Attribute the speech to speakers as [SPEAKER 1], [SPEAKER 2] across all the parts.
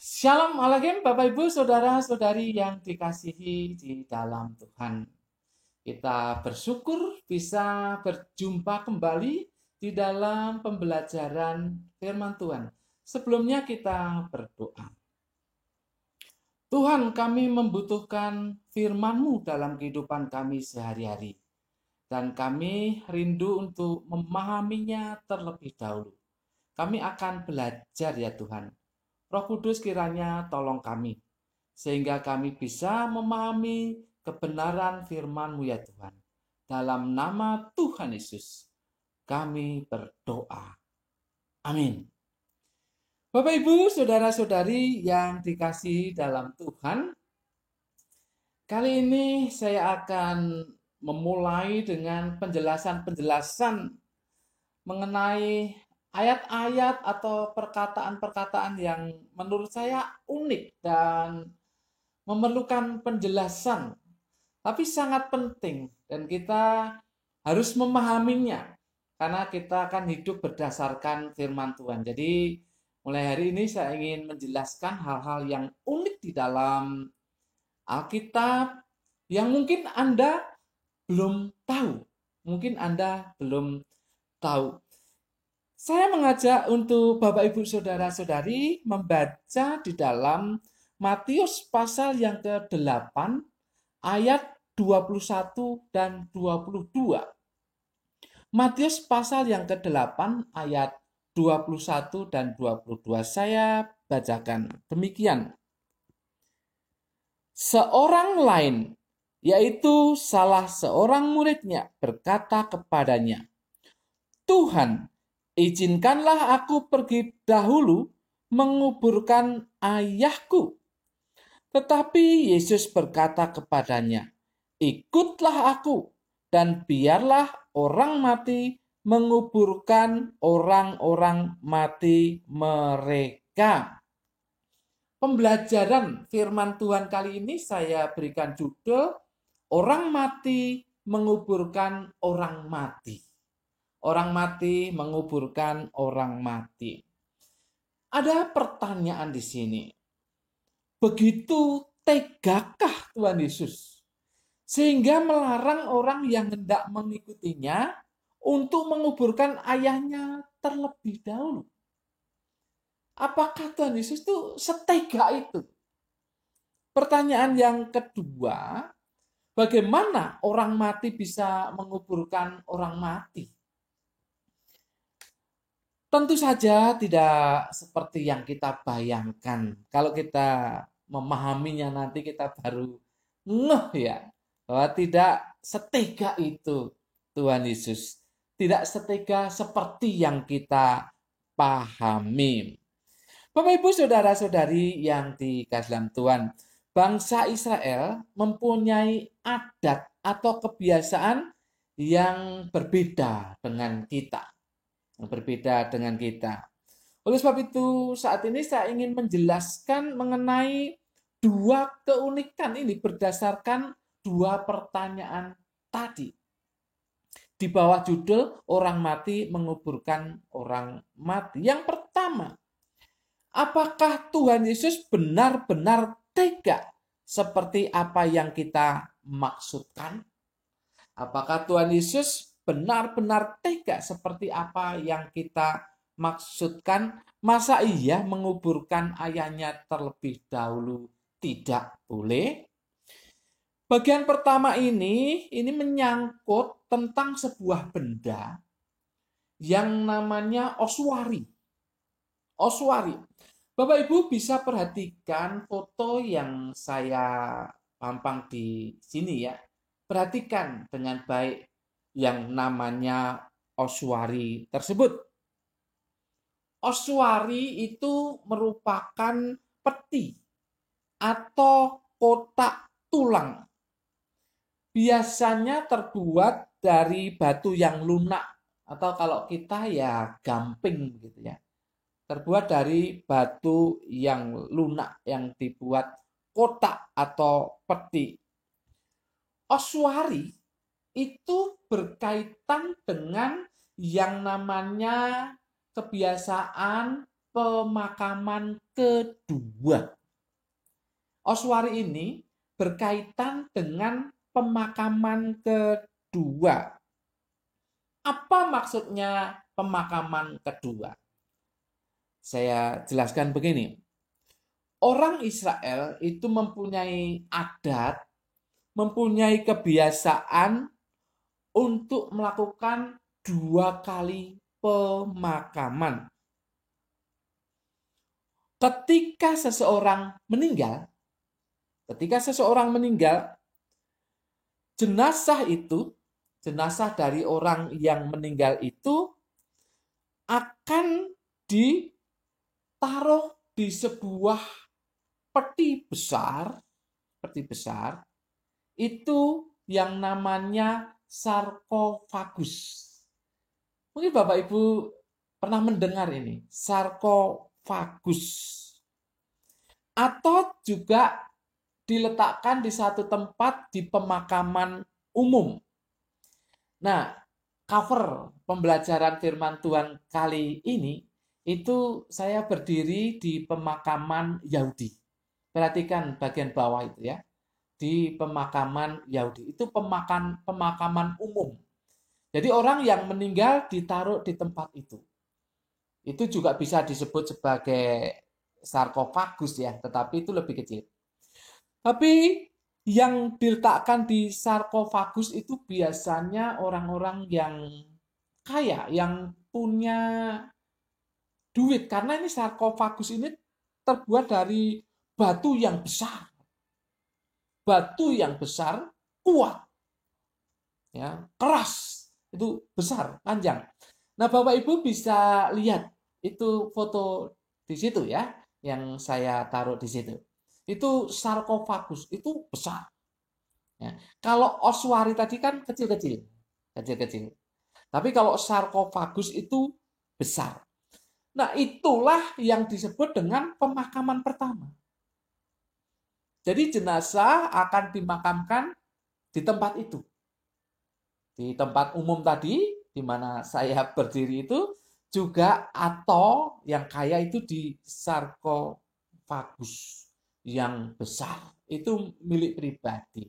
[SPEAKER 1] Shalom alaikum Bapak Ibu Saudara-saudari yang dikasihi di dalam Tuhan. Kita bersyukur bisa berjumpa kembali di dalam pembelajaran firman Tuhan. Sebelumnya kita berdoa. Tuhan, kami membutuhkan firman-Mu dalam kehidupan kami sehari-hari. Dan kami rindu untuk memahaminya terlebih dahulu. Kami akan belajar ya Tuhan. Roh Kudus kiranya tolong kami, sehingga kami bisa memahami kebenaran firman-Mu ya Tuhan. Dalam nama Tuhan Yesus, kami berdoa. Amin. Bapak Ibu, saudara-saudari yang dikasihi dalam Tuhan, kali ini saya akan memulai dengan penjelasan-penjelasan mengenai ayat-ayat atau perkataan-perkataan yang menurut saya unik dan memerlukan penjelasan, tapi sangat penting dan kita harus memahaminya karena kita akan hidup berdasarkan firman Tuhan. Jadi mulai hari ini saya ingin menjelaskan hal-hal yang unik di dalam Alkitab yang mungkin Anda belum tahu. Mungkin Anda belum tahu. Saya mengajak untuk Bapak Ibu Saudara-saudari membaca di dalam Matius pasal yang ke-8 ayat 21 dan 22. Matius pasal yang ke-8 ayat 21 dan 22. Saya bacakan demikian. Seorang lain, yaitu salah seorang muridnya, berkata kepadanya, Tuhan, izinkanlah aku pergi dahulu menguburkan ayahku. Tetapi Yesus berkata kepadanya, ikutlah aku dan biarlah orang mati menguburkan orang-orang mati mereka. Pembelajaran firman Tuhan kali ini saya berikan judul, orang mati menguburkan orang mati. Orang mati menguburkan orang mati. Ada pertanyaan di sini. Begitu tegakah Tuhan Yesus sehingga melarang orang yang hendak mengikutinya untuk menguburkan ayahnya terlebih dahulu? Apakah Tuhan Yesus itu setega itu? Pertanyaan yang kedua, bagaimana orang mati bisa menguburkan orang mati? Tentu saja tidak seperti yang kita bayangkan. Kalau kita memahaminya nanti kita baru ngeh ya, bahwa tidak setega itu Tuhan Yesus. Tidak setega seperti yang kita pahami. Bapak Ibu Saudara-saudari yang dikasihi dalam Tuhan, bangsa Israel mempunyai adat atau kebiasaan yang berbeda dengan kita. Oleh sebab itu, saat ini saya ingin menjelaskan mengenai dua keunikan ini berdasarkan dua pertanyaan tadi. Di bawah judul orang mati menguburkan orang mati. Yang pertama, apakah Tuhan Yesus benar-benar tega seperti apa yang kita maksudkan? Apakah Tuhan Yesus benar-benar tega seperti apa yang kita maksudkan? Masa iya menguburkan ayahnya terlebih dahulu tidak boleh? Bagian pertama ini menyangkut tentang sebuah benda yang namanya oswari. Oswari. Bapak Ibu bisa perhatikan foto yang saya pampang di sini ya. Perhatikan dengan baik yang namanya oswari tersebut. Oswari itu merupakan peti atau kotak tulang. Biasanya terbuat dari batu yang lunak atau kalau kita ya gamping gitu ya. Terbuat dari batu yang lunak yang dibuat kotak atau peti. Oswari itu berkaitan dengan yang namanya kebiasaan pemakaman kedua. Oswari ini berkaitan dengan pemakaman kedua. Apa maksudnya pemakaman kedua? Saya jelaskan begini. Orang Israel itu mempunyai adat, mempunyai kebiasaan untuk melakukan 2 kali pemakaman. Ketika seseorang meninggal, jenazah dari orang yang meninggal itu akan ditaruh di sebuah peti besar, itu yang namanya sarkofagus. Mungkin Bapak Ibu pernah mendengar ini, sarkofagus. Atau juga diletakkan di satu tempat di pemakaman umum. Nah, cover pembelajaran firman Tuhan kali ini, itu saya berdiri di pemakaman Yahudi. Perhatikan bagian bawah itu ya. Di pemakaman Yahudi. Itu pemakaman umum. Jadi orang yang meninggal ditaruh di tempat itu. Itu juga bisa disebut sebagai sarkofagus ya, tetapi itu lebih kecil. Tapi yang diletakkan di sarkofagus itu biasanya orang-orang yang kaya, yang punya duit. Karena ini sarkofagus ini terbuat dari batu yang besar. Batu yang besar, kuat. Ya, keras. Itu besar, panjang. Nah, Bapak Ibu bisa lihat itu foto di situ ya, yang saya taruh di situ. Itu sarkofagus, itu besar. Ya. Kalau oswari tadi kan kecil-kecil. Tapi kalau sarkofagus itu besar. Nah, itulah yang disebut dengan pemakaman pertama. Jadi jenazah akan dimakamkan di tempat itu. Di tempat umum tadi, di mana saya berdiri itu, juga atau yang kaya itu di sarkofagus yang besar. Itu milik pribadi.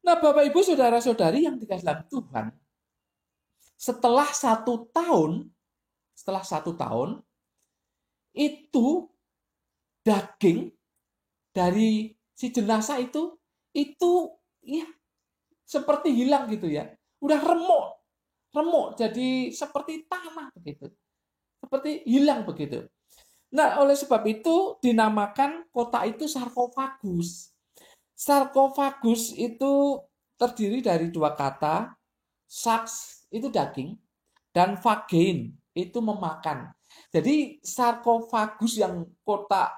[SPEAKER 1] Nah, Bapak Ibu saudara-saudari yang dikasihi dalam Tuhan, setelah 1 tahun, itu daging dari si jenazah itu ya seperti hilang gitu ya. Udah remuk jadi seperti tanah begitu. Seperti hilang begitu. Nah, oleh sebab itu dinamakan kota itu sarkofagus. Sarkofagus itu terdiri dari 2 kata, saks itu daging, dan fagein itu memakan. Jadi sarkofagus yang kota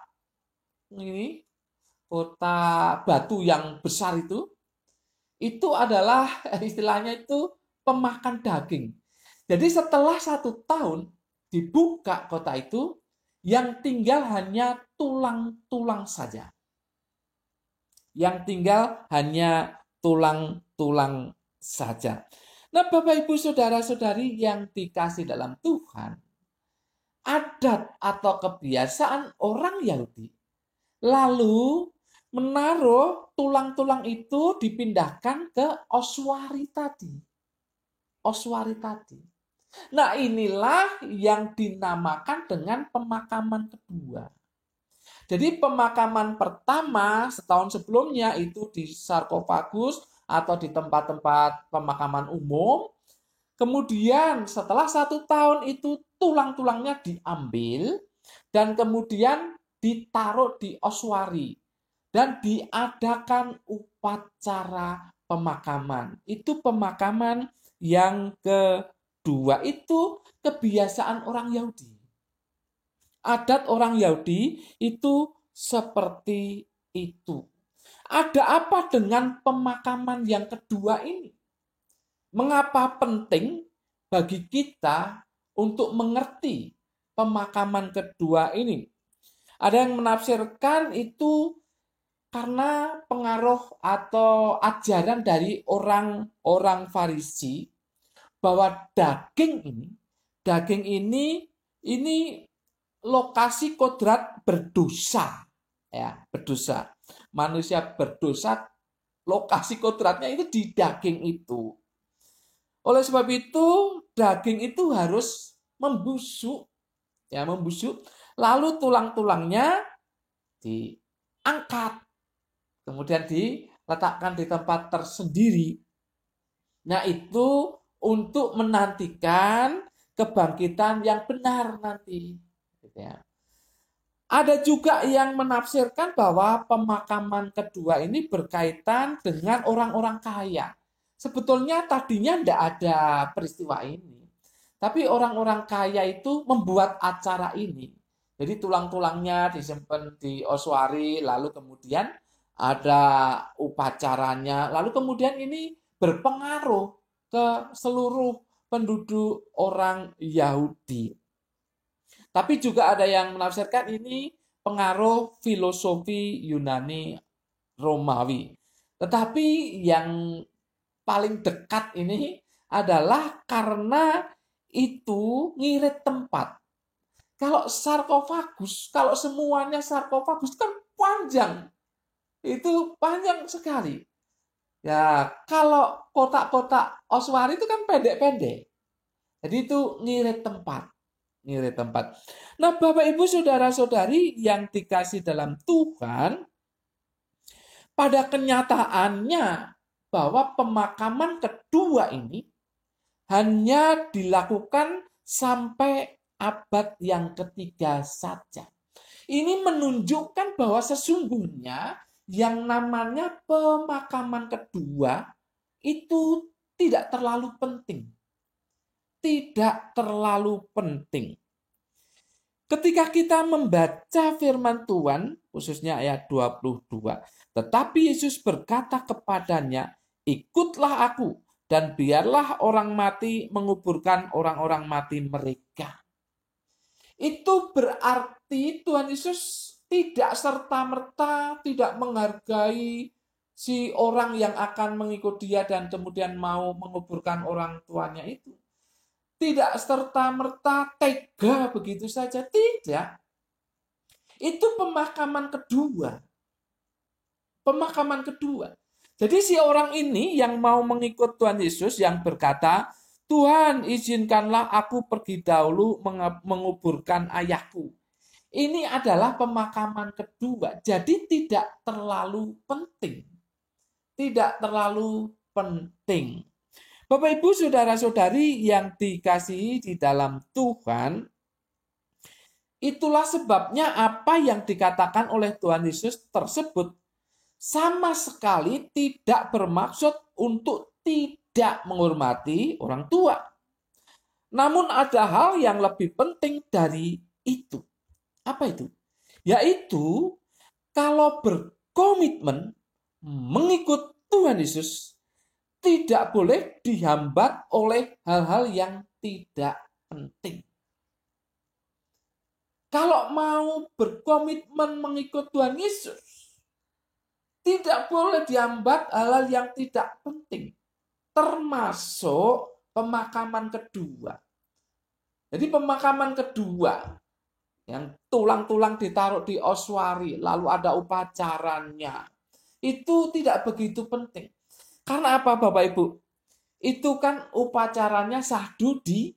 [SPEAKER 1] batu yang besar itu adalah istilahnya itu pemakan daging. Jadi setelah 1 tahun dibuka kota itu, yang tinggal hanya tulang-tulang saja. Yang tinggal hanya tulang-tulang saja. Nah, Bapak Ibu saudara-saudari yang dikasih dalam Tuhan, adat atau kebiasaan orang Yahudi lalu menaruh tulang-tulang itu dipindahkan ke oswari tadi. Nah, inilah yang dinamakan dengan pemakaman kedua. Jadi pemakaman pertama setahun sebelumnya itu di sarkofagus atau di tempat-tempat pemakaman umum. Kemudian setelah 1 tahun itu tulang-tulangnya diambil dan kemudian ditaruh di oswari dan diadakan upacara pemakaman. Itu pemakaman yang kedua, itu kebiasaan orang Yahudi. Adat orang Yahudi itu seperti itu. Ada apa dengan pemakaman yang kedua ini? Mengapa penting bagi kita untuk mengerti pemakaman kedua ini? Ada yang menafsirkan itu karena pengaruh atau ajaran dari orang-orang Farisi bahwa daging ini lokasi kodrat berdosa. Ya, berdosa. Manusia berdosa, lokasi kodratnya itu di daging itu. Oleh sebab itu, daging itu harus membusuk, ya, membusuk. Lalu tulang-tulangnya diangkat, kemudian diletakkan di tempat tersendiri. Nah, itu untuk menantikan kebangkitan yang benar nanti. Gitu ya. Ada juga yang menafsirkan bahwa pemakaman kedua ini berkaitan dengan orang-orang kaya. Sebetulnya tadinya tidak ada peristiwa ini. Tapi orang-orang kaya itu membuat acara ini. Jadi tulang-tulangnya disimpan di oswari, lalu kemudian ada upacaranya, lalu kemudian ini berpengaruh ke seluruh penduduk orang Yahudi. Tapi juga ada yang menafsirkan ini pengaruh filosofi Yunani Romawi. Tetapi yang paling dekat ini adalah karena itu ngirit tempat. Kalau sarkofagus, kalau semuanya sarkofagus kan panjang. Itu panjang sekali. Ya, kalau kotak-kotak oswari itu kan pendek-pendek. Jadi itu ngirit tempat. Ngirit tempat. Nah, Bapak Ibu Saudara-saudari yang dikasih dalam Tuhan, pada kenyataannya bahwa pemakaman kedua ini hanya dilakukan sampai abad yang ketiga saja. Ini menunjukkan bahwa sesungguhnya yang namanya pemakaman kedua itu tidak terlalu penting. Tidak terlalu penting. Ketika kita membaca firman Tuhan, khususnya ayat 22, tetapi Yesus berkata kepadanya, ikutlah aku, dan biarlah orang mati menguburkan orang-orang mati mereka. Itu berarti Tuhan Yesus tidak serta-merta tidak menghargai si orang yang akan mengikut dia dan kemudian mau menguburkan orang tuanya itu. Tidak serta-merta tega begitu saja, tidak. Itu pemakaman kedua. Pemakaman kedua. Jadi si orang ini yang mau mengikut Tuhan Yesus yang berkata, Tuhan izinkanlah aku pergi dahulu menguburkan ayahku. Ini adalah pemakaman kedua. Jadi tidak terlalu penting. Tidak terlalu penting. Bapak Ibu Saudara-saudari yang dikasihi di dalam Tuhan, itulah sebabnya apa yang dikatakan oleh Tuhan Yesus tersebut sama sekali tidak bermaksud untuk tidak menghormati orang tua. Namun ada hal yang lebih penting dari itu. Apa itu? Yaitu kalau berkomitmen mengikut Tuhan Yesus, tidak boleh dihambat oleh hal-hal yang tidak penting. Kalau mau berkomitmen mengikut Tuhan Yesus, tidak boleh dihambat hal-hal yang tidak penting. Termasuk pemakaman kedua. Jadi pemakaman kedua, yang tulang-tulang ditaruh di oswari, lalu ada upacaranya, itu tidak begitu penting. Karena apa Bapak Ibu? Itu kan upacaranya sahdu di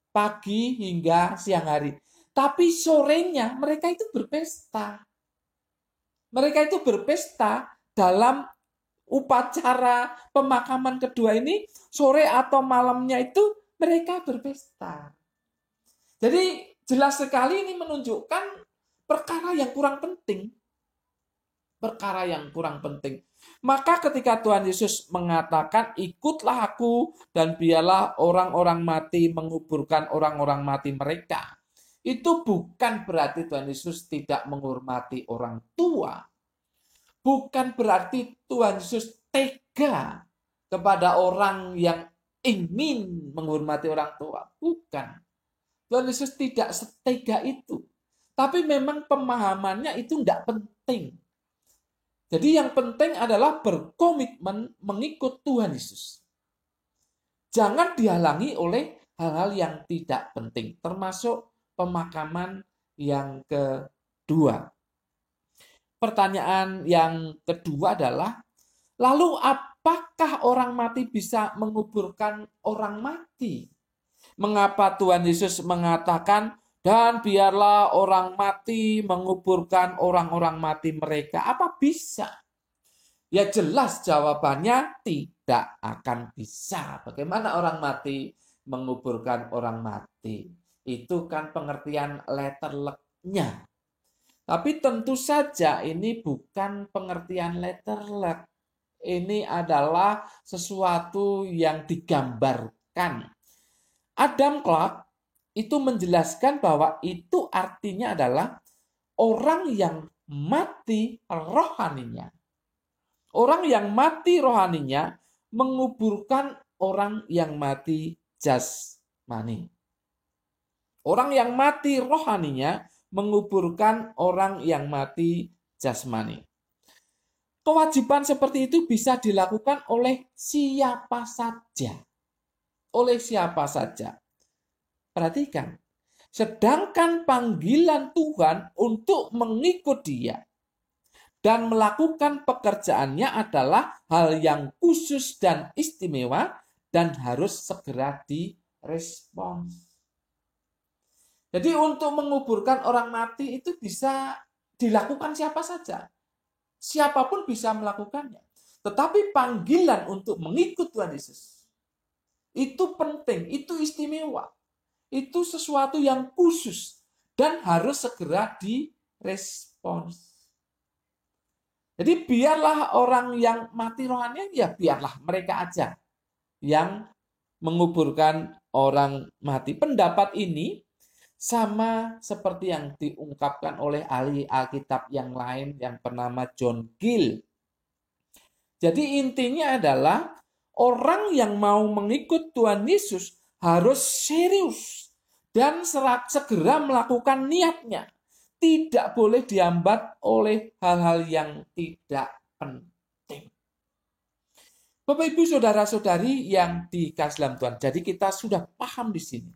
[SPEAKER 1] pagi hingga siang hari. Tapi sorenya mereka itu berpesta. Mereka itu berpesta dalam upacara pemakaman kedua ini, sore atau malamnya itu mereka berpesta. Jadi jelas sekali ini menunjukkan perkara yang kurang penting. Perkara yang kurang penting. Maka ketika Tuhan Yesus mengatakan, ikutlah aku dan biarlah orang-orang mati menguburkan orang-orang mati mereka. Itu bukan berarti Tuhan Yesus tidak menghormati orang tua. Bukan berarti Tuhan Yesus tega kepada orang yang ingin menghormati orang tua. Bukan. Tuhan Yesus tidak setega itu. Tapi memang pemahamannya itu tidak penting. Jadi yang penting adalah berkomitmen mengikut Tuhan Yesus. Jangan dihalangi oleh hal-hal yang tidak penting, termasuk pemakaman yang kedua. Pertanyaan yang kedua adalah, lalu apakah orang mati bisa menguburkan orang mati? Mengapa Tuhan Yesus mengatakan, dan biarlah orang mati menguburkan orang-orang mati mereka? Apa bisa? Ya jelas jawabannya tidak akan bisa. Bagaimana orang mati menguburkan orang mati? Itu kan pengertian letterlek-nya. Tapi tentu saja ini bukan pengertian letterlek. Ini adalah sesuatu yang digambarkan. Adam Clarke itu menjelaskan bahwa itu artinya adalah orang yang mati rohaninya. Orang yang mati rohaninya menguburkan orang yang mati jasmani. Orang yang mati rohaninya menguburkan orang yang mati jasmani. Kewajiban seperti itu bisa dilakukan oleh siapa saja. Oleh siapa saja. Perhatikan. Sedangkan panggilan Tuhan untuk mengikut Dia dan melakukan pekerjaannya adalah hal yang khusus dan istimewa dan harus segera direspons. Jadi untuk menguburkan orang mati itu bisa dilakukan siapa saja. Siapapun bisa melakukannya. Tetapi panggilan untuk mengikut Tuhan Yesus itu penting, itu istimewa. Itu sesuatu yang khusus dan harus segera direspons. Jadi biarlah orang yang mati rohaninya, ya biarlah mereka aja yang menguburkan orang mati. Pendapat ini sama seperti yang diungkapkan oleh ahli Alkitab yang lain yang bernama John Gill. Jadi intinya adalah orang yang mau mengikut Tuhan Yesus harus serius dan segera melakukan niatnya. Tidak boleh dihambat oleh hal-hal yang tidak penting. Bapak, Ibu, Saudara-saudari yang dikasihi dalam Tuhan. Jadi kita sudah paham di sini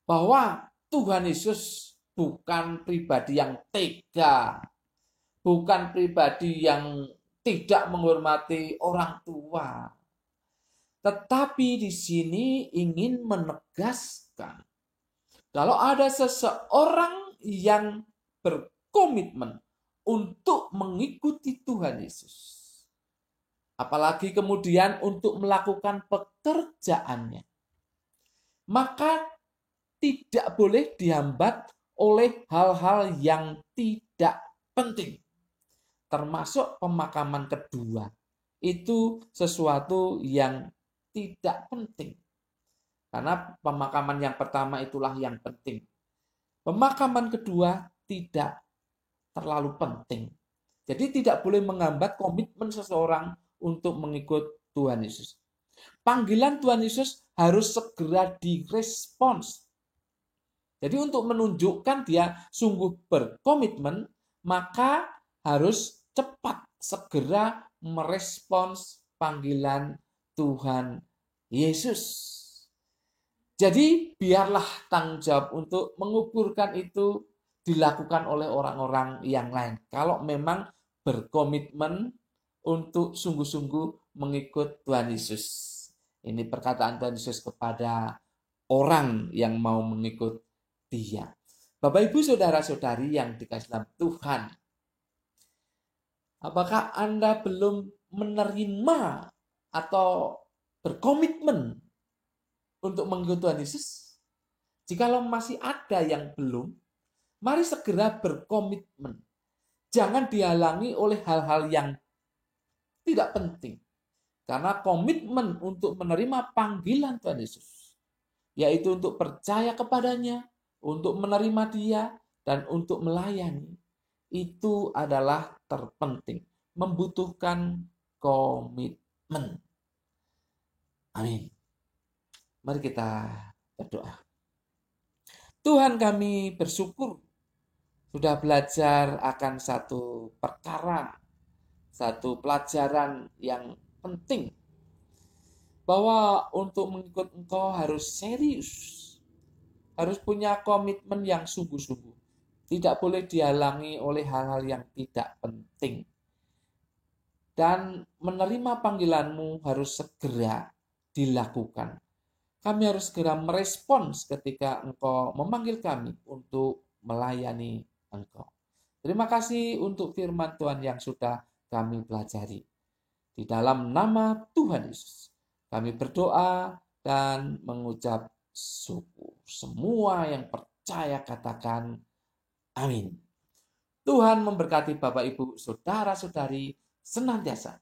[SPEAKER 1] bahwa Tuhan Yesus bukan pribadi yang tega, bukan pribadi yang tidak menghormati orang tua. Tetapi di sini ingin menegaskan kalau ada seseorang yang berkomitmen untuk mengikuti Tuhan Yesus, apalagi kemudian untuk melakukan pekerjaannya, maka tidak boleh dihambat oleh hal-hal yang tidak penting, termasuk pemakaman kedua. Itu sesuatu yang tidak penting. Karena pemakaman yang pertama itulah yang penting. Pemakaman kedua tidak terlalu penting. Jadi tidak boleh menghambat komitmen seseorang untuk mengikut Tuhan Yesus. Panggilan Tuhan Yesus harus segera direspons. Jadi untuk menunjukkan dia sungguh berkomitmen, maka harus cepat segera merespons panggilan Tuhan Yesus. Jadi biarlah tanggung jawab untuk menguburkan itu dilakukan oleh orang-orang yang lain. Kalau memang berkomitmen untuk sungguh-sungguh mengikut Tuhan Yesus. Ini perkataan Tuhan Yesus kepada orang yang mau mengikut Dia. Bapak, Ibu, Saudara-saudari yang dikasihi dalam Tuhan. Apakah Anda belum menerima atau berkomitmen untuk mengikut Tuhan Yesus? Jikalau masih ada yang belum, mari segera berkomitmen. Jangan dihalangi oleh hal-hal yang tidak penting. Karena komitmen untuk menerima panggilan Tuhan Yesus, yaitu untuk percaya kepadanya, untuk menerima Dia, dan untuk melayani, itu adalah terpenting. Membutuhkan komitmen. Amin. Mari kita berdoa. Tuhan, kami bersyukur sudah belajar akan satu perkara, satu pelajaran yang penting. Bahwa untuk mengikut Engkau harus serius. harus punya komitmen yang sungguh-sungguh. Tidak boleh dihalangi oleh hal-hal yang tidak penting. Dan menerima panggilanmu harus segera dilakukan. Kami harus segera merespons ketika Engkau memanggil kami untuk melayani Engkau. Terima kasih untuk firman Tuhan yang sudah kami pelajari. Di dalam nama Tuhan Yesus, kami berdoa dan mengucap syukur. Semua yang percaya katakan amin. Tuhan memberkati Bapak Ibu, saudara-saudari senantiasa